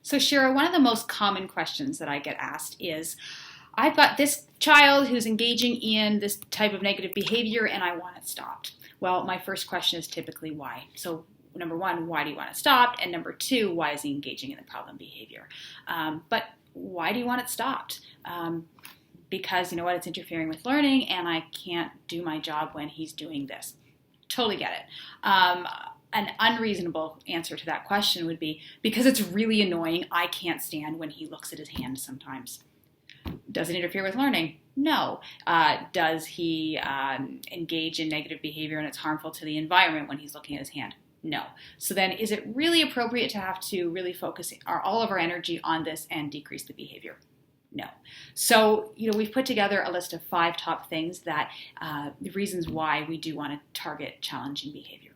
So, Shira, one of the most common questions that I get asked is, I've got this child who's engaging in this type of negative behavior and I want it stopped. Well, my first question is typically why. So, number one, why do you want it stopped? And number two, why is he engaging in the problem behavior? But why do you want it stopped? Because you know what, it's interfering with learning and I can't do my job when he's doing this. Totally get it. An unreasonable answer to that question would be because it's really annoying. I can't stand when he looks at his hand sometimes. Does it interfere with learning? No. Does he engage in negative behavior and it's harmful to the environment when he's looking at his hand? No. So then is it really appropriate to have to really focus all of our energy on this and decrease the behavior? No. So, we've put together a list of 5 top things that the reasons why we do want to target challenging behavior.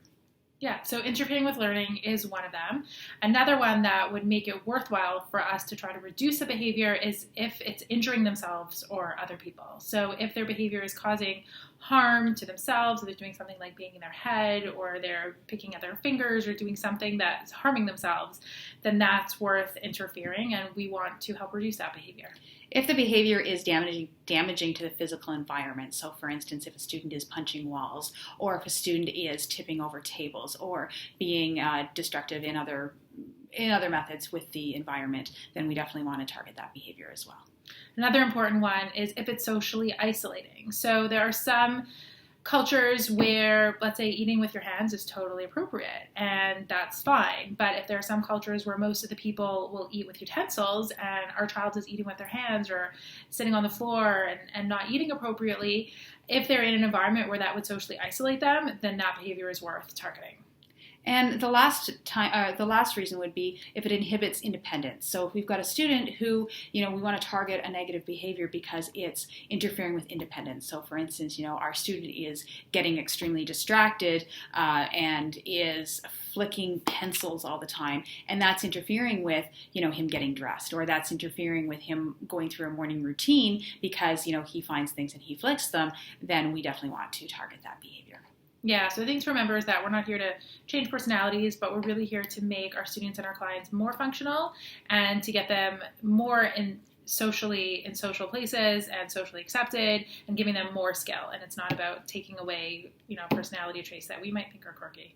Yeah, so interfering with learning is one of them. Another one that would make it worthwhile for us to try to reduce the behavior is if it's injuring themselves or other people. So if their behavior is causing harm to themselves, or they're doing something like banging their head, or they're picking at their fingers, or doing something that's harming themselves, then that's worth interfering, and we want to help reduce that behavior. If the behavior is damaging to the physical environment, so for instance, if a student is punching walls, or if a student is tipping over tables, or being destructive in other methods with the environment, then we definitely want to target that behavior as well. Another important one is if it's socially isolating. So there are some cultures where, let's say, eating with your hands is totally appropriate, and that's fine. But if there are some cultures where most of the people will eat with utensils and our child is eating with their hands or sitting on the floor and not eating appropriately, if they're in an environment where that would socially isolate them, then that behavior is worth targeting. And the last reason would be if it inhibits independence. So if we've got a student who, we want to target a negative behavior because it's interfering with independence. So for instance, our student is getting extremely distracted and is flicking pencils all the time, and that's interfering with, him getting dressed, or that's interfering with him going through a morning routine because, he finds things and he flicks them, then we definitely want to target that behavior. Yeah, so the thing to remember is that we're not here to change personalities, but we're really here to make our students and our clients more functional and to get them more in social places and socially accepted and giving them more skill. And it's not about taking away, personality traits that we might think are quirky.